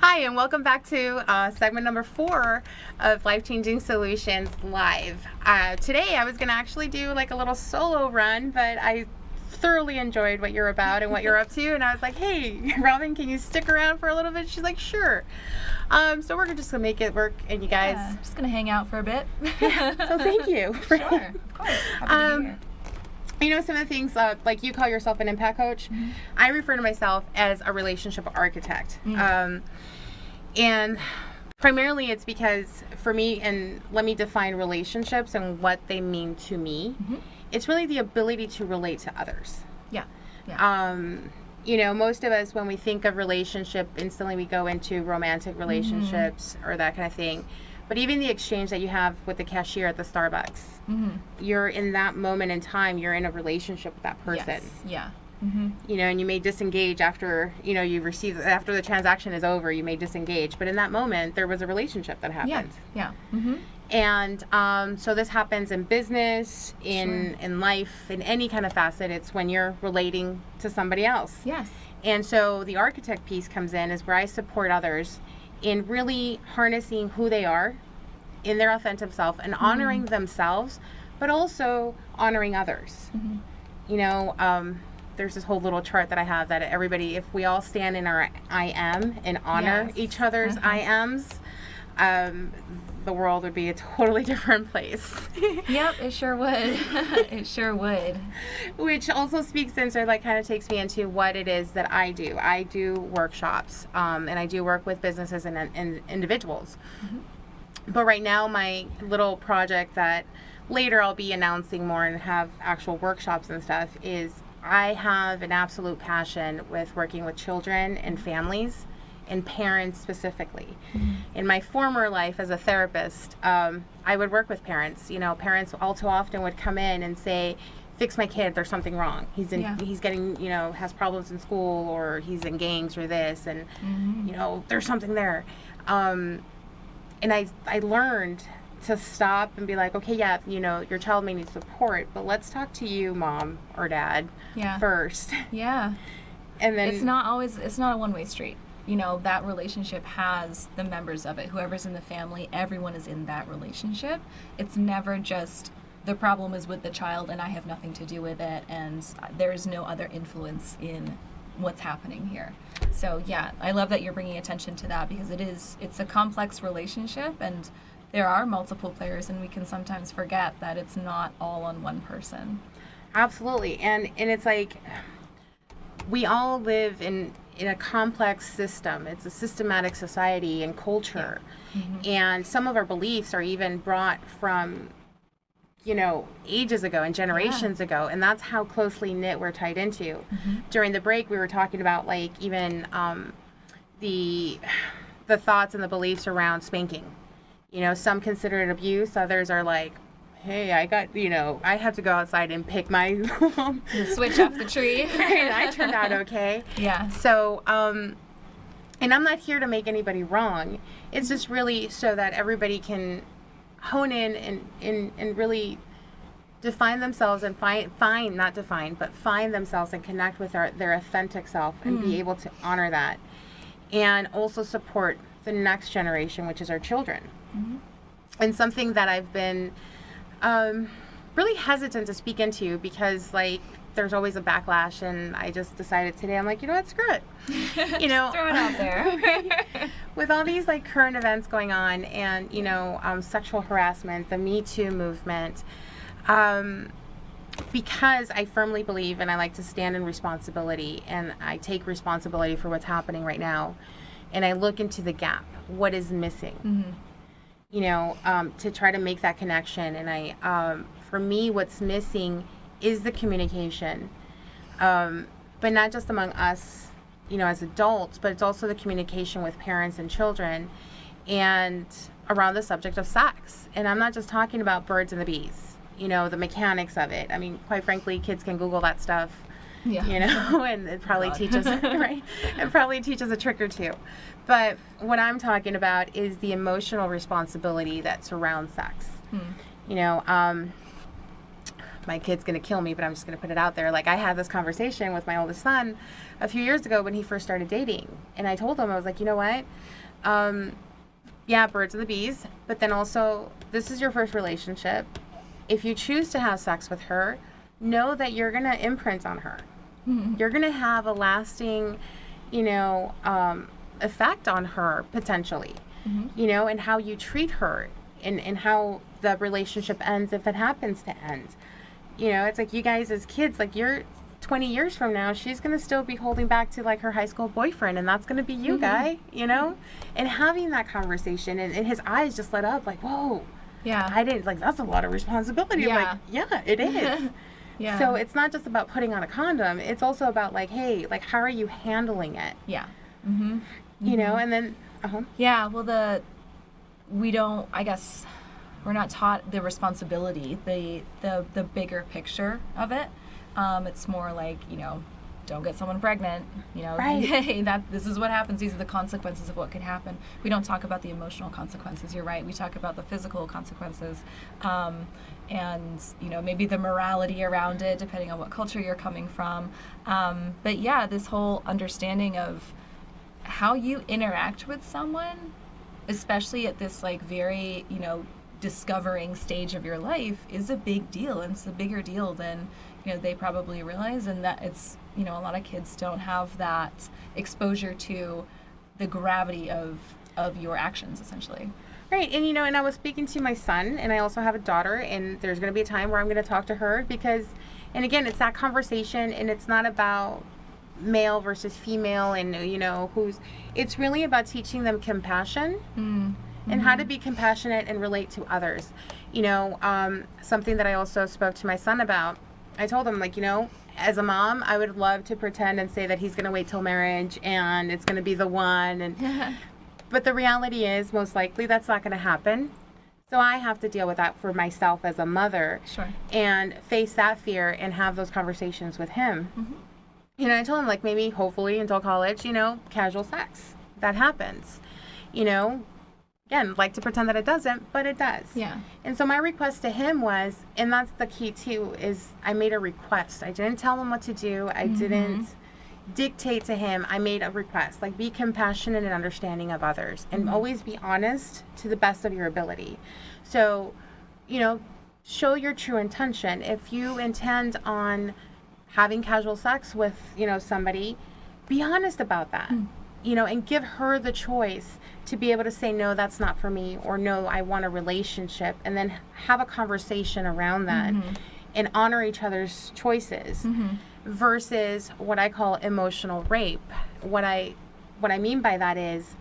Hi, and welcome back to segment number 4 of Life Changing Solutions Live. Today I was going to actually do like a little solo run, but I thoroughly enjoyed what you're about and what you're up to, and I was like, hey, Robin, can you stick around for a little bit? She's like, sure. So we're just going to make it work, and you guys... Yeah, just going to hang out for a bit. So thank you. Sure, of course. Happy to be here. You know, some of the things, like you call yourself an impact coach, I refer to myself as a relationship architect. And primarily it's because for me, and let me define relationships and what they mean to me, it's really the ability to relate to others. Yeah. You know, most of us, when we think of relationship, instantly we go into romantic relationships or that kind of thing. But even the exchange that you have with the cashier at the Starbucks, you're in that moment in time, you're in a relationship with that person. Yes. Yeah. You know, and you may disengage after, you know, after the transaction is over, you may disengage. But in that moment, there was a relationship that happened. Yeah. And so this happens in business, in life, in any kind of facet. It's when you're relating to somebody else. Yes. And so the architect piece comes in is where I support others in really harnessing who they are in their authentic self and honoring themselves, but also honoring others. You know, there's this whole little chart that I have that everybody, if we all stand in our I am and honor each other's I ams, the world would be a totally different place. Yep, it sure would. It sure would. Which also speaks into, like, kind of takes me into what it is that I do. I do workshops, and I do work with businesses and individuals. But right now, my little project that later I'll be announcing more and have actual workshops and stuff is I have an absolute passion with working with children and families and parents specifically. In my former life as a therapist, I would work with parents. You know, parents all too often would come in and say, fix my kid, there's something wrong. He's getting, you know, has problems in school, or he's in gangs or this, and, you know, there's something there. And I learned to stop and be like, okay, yeah, you know, your child may need support, but let's talk to you, mom or dad, first. Yeah. And then it's not a one-way street. You know, that relationship has the members of it. Whoever's in the family, everyone is in that relationship. It's never just the problem is with the child and I have nothing to do with it, and there is no other influence in what's happening here. So yeah, I love that you're bringing attention to that, because it's a complex relationship, and there are multiple players, and we can sometimes forget that it's not all on one person. Absolutely. And it's like we all live in a complex system. It's a systematic society and culture. And some of our beliefs are even brought from, you know, ages ago and generations ago, and that's how closely knit we're tied into. During the break, we were talking about, like, even the thoughts and the beliefs around spanking. You know, some consider it abuse, others are like, hey, I have to go outside and pick my The switch off the tree. and I turned out okay. Yeah. So, and I'm not here to make anybody wrong. It's just really so that everybody can hone in and really define themselves and find themselves and connect with their authentic self and be able to honor that, and also support the next generation, which is our children. And something that I've been really hesitant to speak into, because, like, there's always a backlash, and I just decided today, I'm like, you know what, screw it. You know, throw it out there. With all these, like, current events going on, and, you know, sexual harassment, the Me Too movement, because I firmly believe, and I like to stand in responsibility, and I take responsibility for what's happening right now, and I look into the gap, what is missing. You know, to try to make that connection. And for me, what's missing is the communication, but not just among us, you know, as adults, but it's also the communication with parents and children, and around the subject of sex. And I'm not just talking about birds and the bees, you know, the mechanics of it. I mean, quite frankly, kids can Google that stuff. Yeah. You know, and it probably teaches, right? It probably teaches a trick or two. But what I'm talking about is the emotional responsibility that surrounds sex. You know, my kid's going to kill me, but I'm just going to put it out there. Like, I had this conversation with my oldest son a few years ago when he first started dating. And I told him, I was like, you know what? Yeah, birds and the bees. But then also, this is your first relationship. If you choose to have sex with her, know that you're going to imprint on her. Mm-hmm. You're going to have a lasting, effect on her, potentially. Mm-hmm. And how you treat her and how the relationship ends if it happens to end. It's like you guys as kids, like you're 20 years from now, she's going to still be holding back to like her high school boyfriend, and that's going to be you, guy, and having that conversation and his eyes just lit up like, whoa, Yeah. I didn't, like, that's a lot of responsibility. Yeah. I'm like, yeah, it is. Yeah. So it's not just about putting on a condom. It's also about like, hey, like, how are you handling it? Yeah. Mm-hmm. And then, Yeah, well, we don't, I guess, we're not taught the responsibility, the bigger picture of it. It's more like, don't get someone pregnant, Right. hey, this is what happens. These are the consequences of what could happen. We don't talk about the emotional consequences. You're right. We talk about the physical consequences, and, maybe the morality around it, depending on what culture you're coming from. But yeah, this whole understanding of how you interact with someone, especially at this like very, discovering stage of your life, is a big deal. And it's a bigger deal than, they probably realize. And that it's, a lot of kids don't have that exposure to the gravity of your actions, essentially. right. And, and I was speaking to my son, and I also have a daughter, and there's going to be a time where I'm going to talk to her because, and again, it's that conversation, and it's not about male versus female and it's really about teaching them compassion and how to be compassionate and relate to others. Something that I also spoke to my son about, I told him, like, as a mom, I would love to pretend and say that he's going to wait till marriage and it's going to be the one, and but the reality is most likely that's not going to happen. So I have to deal with that for myself as a mother. Sure. And face that fear and have those conversations with him. Mm-hmm. I told him, like, maybe, hopefully, until college, casual sex. That happens. Again, like to pretend that it doesn't, but it does. Yeah. And so my request to him was, and that's the key too, is I made a request. I didn't tell him what to do. I didn't dictate to him. I made a request. Like, be compassionate and understanding of others and always be honest to the best of your ability. So, show your true intention. If you intend on having casual sex with, somebody, be honest about that, and give her the choice to be able to say, no, that's not for me, or no, I want a relationship, and then have a conversation around that and honor each other's choices versus what I call emotional rape. What I mean by that is,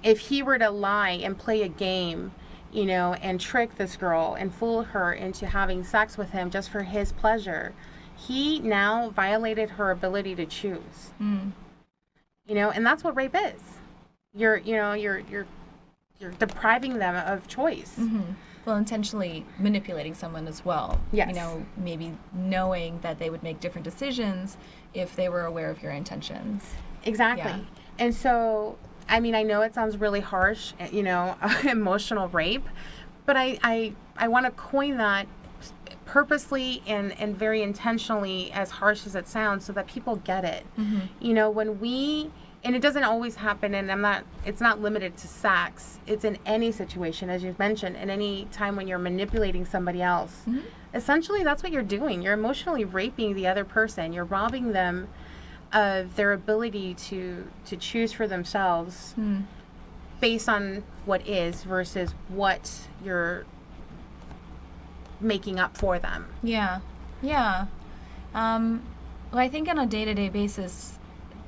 if he were to lie and play a game, and trick this girl and fool her into having sex with him just for his pleasure, he now violated her ability to choose. And that's what rape is. You're depriving them of choice. Well, intentionally manipulating someone as well. Yes. Maybe knowing that they would make different decisions if they were aware of your intentions. Exactly. Yeah. And so, I mean, I know it sounds really harsh, emotional rape, but I want to coin that purposely and very intentionally, as harsh as it sounds, so that people get it. When we, and it doesn't always happen, and it's not limited to sex, it's in any situation, as you've mentioned, in any time when you're manipulating somebody else. Essentially, that's what you're doing. You're emotionally raping the other person. You're robbing them of their ability to choose for themselves based on what is versus what you're making up for them. Yeah. Well, I think on a day-to-day basis,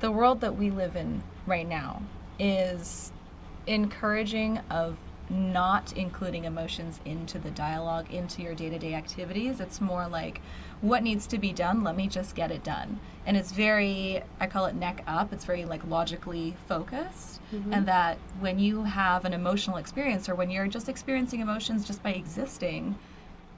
the world that we live in right now is encouraging of not including emotions into the dialogue, into your day-to-day activities. It's more like, what needs to be done? Let me just get it done. And it's very, I call it neck up. It's very like logically focused. And that when you have an emotional experience, or when you're just experiencing emotions just by existing,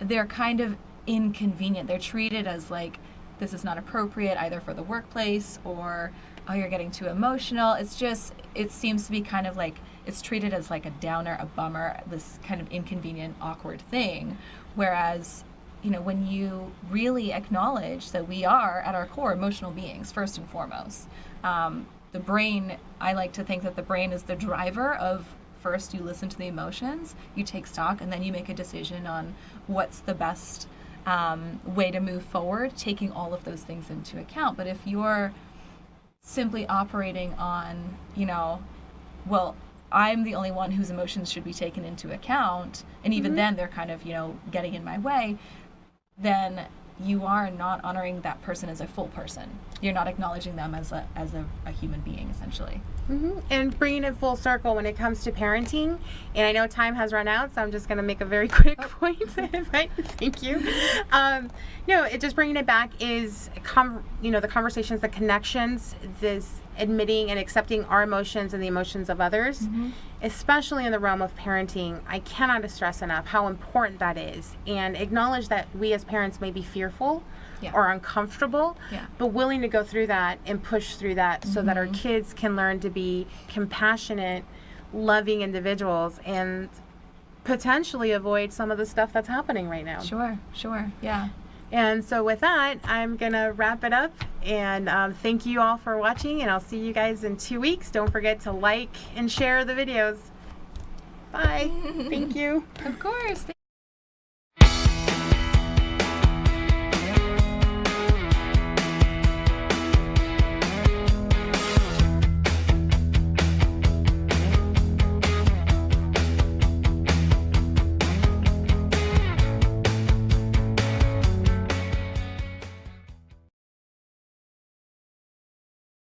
they're kind of inconvenient. They're treated as like, this is not appropriate either for the workplace, or, oh, you're getting too emotional. It's just, it seems to be kind of like, it's treated as like a downer, a bummer, this kind of inconvenient, awkward thing. Whereas you know, when you really acknowledge that we are at our core emotional beings first and foremost. The brain, I like to think that the brain is the driver of, first you listen to the emotions, you take stock, and then you make a decision on what's the best way to move forward, taking all of those things into account. But if you're simply operating on, you know, well, I'm the only one whose emotions should be taken into account, and even then they're kind of, you know, getting in my way, then you are not honoring that person as a full person. You're not acknowledging them as a human being, essentially. And bringing it full circle when it comes to parenting, and I know time has run out, so I'm just going to make a very quick point. Right? Thank you. No, it just bringing it back is, you know, the conversations, the connections, this admitting and accepting our emotions and the emotions of others, especially in the realm of parenting. I cannot stress enough how important that is, and acknowledge that we as parents may be fearful or uncomfortable, but willing to go through that and push through that so that our kids can learn to be compassionate, loving individuals and potentially avoid some of the stuff that's happening right now. Sure, yeah. And so with that, I'm going to wrap it up, and thank you all for watching, and I'll see you guys in 2 weeks. Don't forget to like and share the videos. Bye. Thank you. Of course.